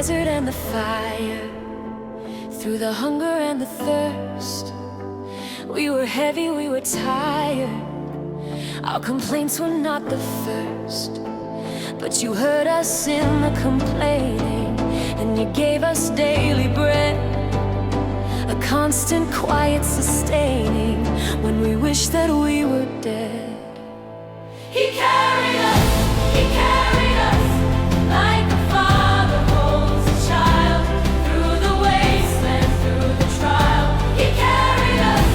desert and the fire, through the hunger and the thirst. We were heavy, we were tired. Our complaints were not the first, but you heard us in the complaining, and you gave us daily bread, a constant quiet sustaining when we wished that we were dead. He carried us, he carried us like a father holds a child, through the wasteland, through the trial. He carried us,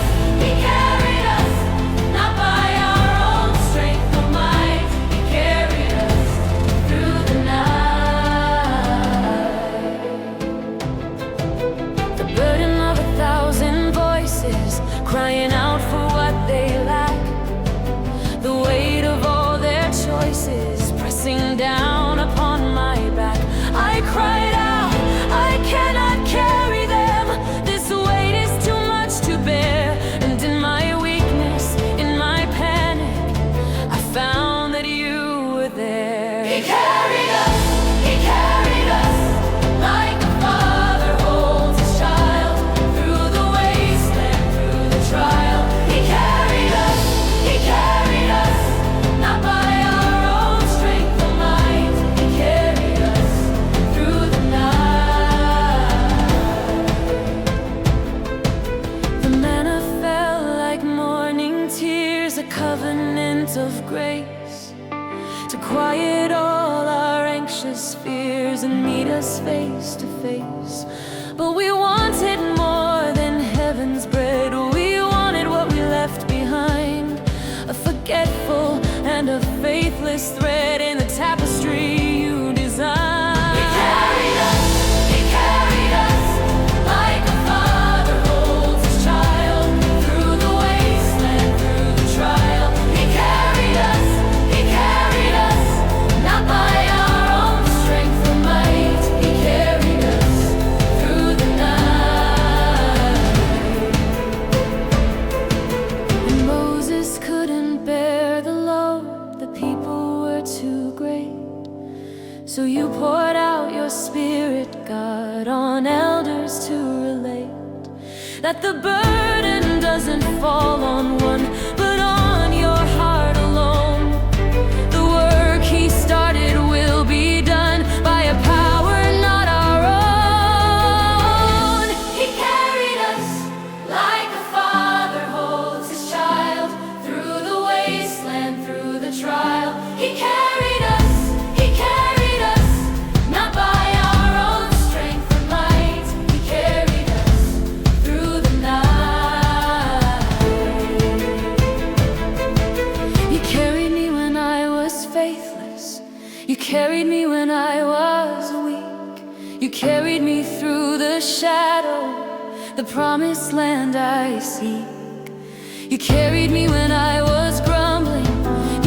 not by our own strength or might. He carried us through the night. The burden of 1,000 voices crying out for what they lack, the weight of all their choices pressing down upon my back. I cried out, I cannot carry them. This weight is too much to bear. And in my weakness, in my panic, I found that you were there. He carried us, like a father holds his child, through the wasteland, through the trial. He carried us, not by our own strength or might. He carried us through the night. The manna fell like morning tears, a covenant of grace, to quiet all our anxious fears and meet us face to face. But we wanted more than heaven's bread. We wanted what we left behind, a forgetful and a faithless thread in the tapestry you designed. He carried us like a father holds his child, through the wasteland, through the trial. He carried us, not by our own strength or might. He carried us through the night. And Moses couldn't bear the load, the people were too great. So you poured out your spirit, God, on elders to relate, that the burden doesn't fall on one, but on your heart alone. The work he started will be done by a power not our own. He carried us like a father holds his child, through the wasteland, through the trial. He carried us, not by our own strength or might. He carried us through the night. You carried me when I was faithless. You carried me when I was weak. You carried me through the shadow, the promised land I seek. You carried me when I was grumbling.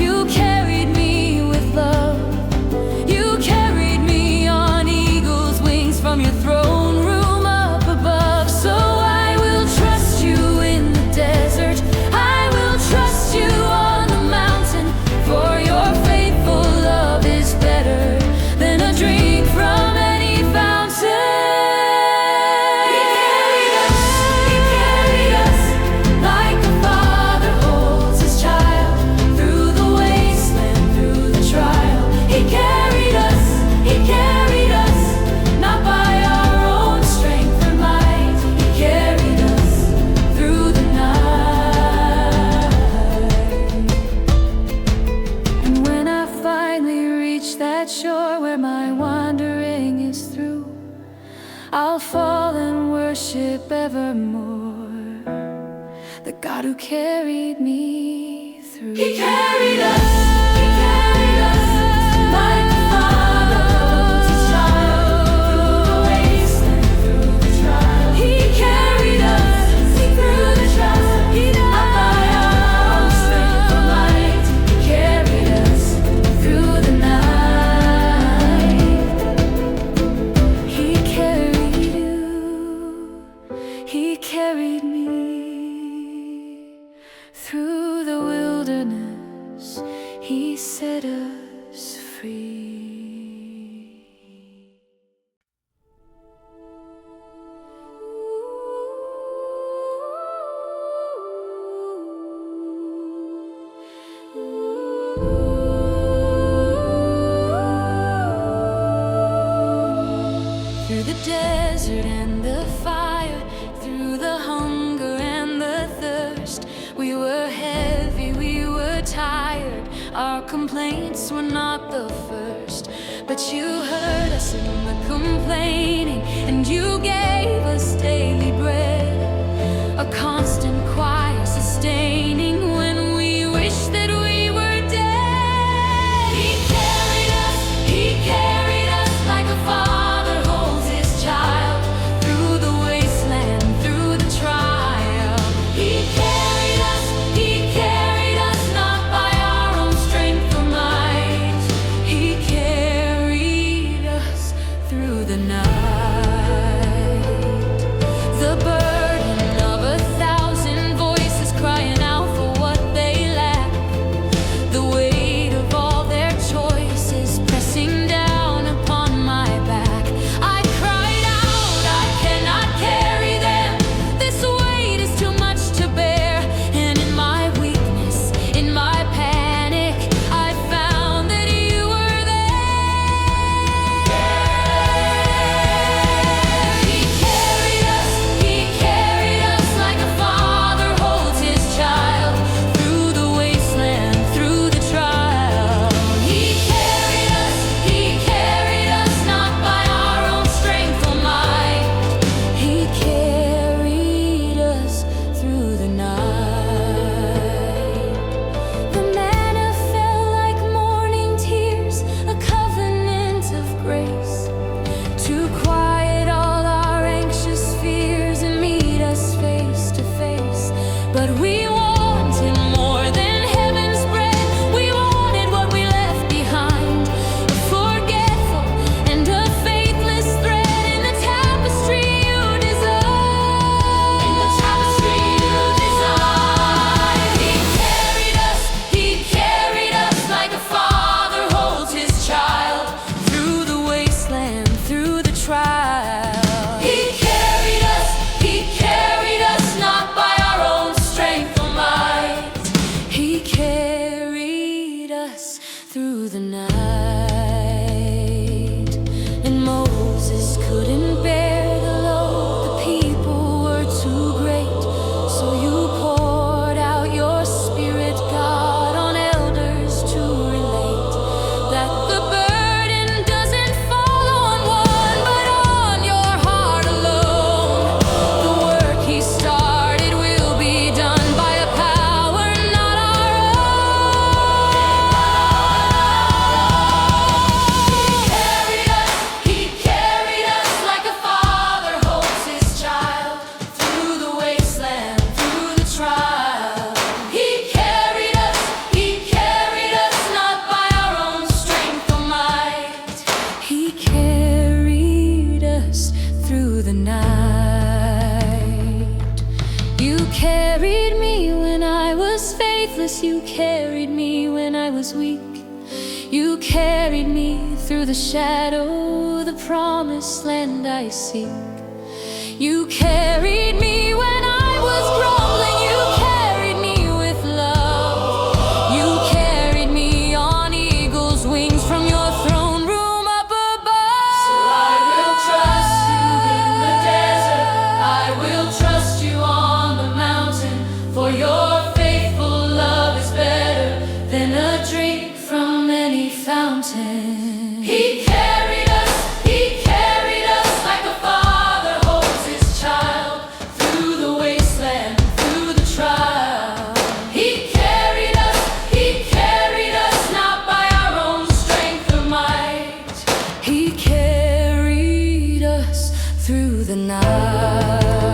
You carried me with love. You carried me on eagle's wings from your throne room up above. So I will trust you in the desert, I will trust you on the mountain, for your faithful love is better than a drink from any fountain. He carried us like a father holds his child, through the wasteland, through the trial. He carried us, not by our own strength or might. He carried us through the night. And when I finally reach that shore where my wandering is through, I'll fall and worship evermore the God who carried me through. He carried us, like a father holds his child, through the wasteland, through the trial. He carried us through the trial, not by our own strength or might. He carried us through the night. He carried you, he carried me through the wilderness. He set us free. desert and the fire, through the hunger and the thirst. We were heavy, we were tired, our complaints were not the first. But you heard us in the complaining, and you gave us daily bread, a constant choir sustaining when we wished that we were dead. He carried us, He carried us like a father holds his child, through the wasteland, through the trial. He carried us, He carried us, not by our own strength or might. He carried us through the night. The burden of 1,000 voices crying out for what they lack, the weight of all their choices pressing down upon my back. I cried out, I cannot carry them, this weight is too much to bear. And in my weakness, in my panic, I found that you were there. He carried us, He carried us like a father holds his child, through the wasteland, through the trial. He carried us, He carried us, not by our own strength or might. He carried us through the night. The manna fell like morning tears, a covenant of grace, to quiet all our anxious fears and meet us face to face. But we wanted more than heaven's bread, we wanted what we left behind, a forgetful and a faithless thread in the tapestry you designed. In the tapestry you designed. He carried us, He carried us like a father holds his child, through the wasteland, through the trial. He carried us, He carried us, not by our own strength or might. He carried us through the night. And Moses couldn't bear the load, the people were too great. So you poured out your Spirit, God, on elders to relate that the burden doesn't fall on one, but on your heart alone. The work He started will be done by a power not our own. He carried us like a father holds his child, through the wasteland, through the trial. He carried us, not by our own strength or might. He carried us through the night. You carried me when I was faithless, you carried me when I was weak. You carried me through the shadow, the promised land I seek. You carried me when I was grumbling, you carried me with love. You carried me on eagle's wings from your throne room up above. So I will trust you in the desert, I will trust you on the mountain, for your faithful love is better than a drink from any fountain. He carried us, He carried us like a father holds his child, through the wasteland, through the trial. He carried us, not by our own strength or might. He carried us through the night.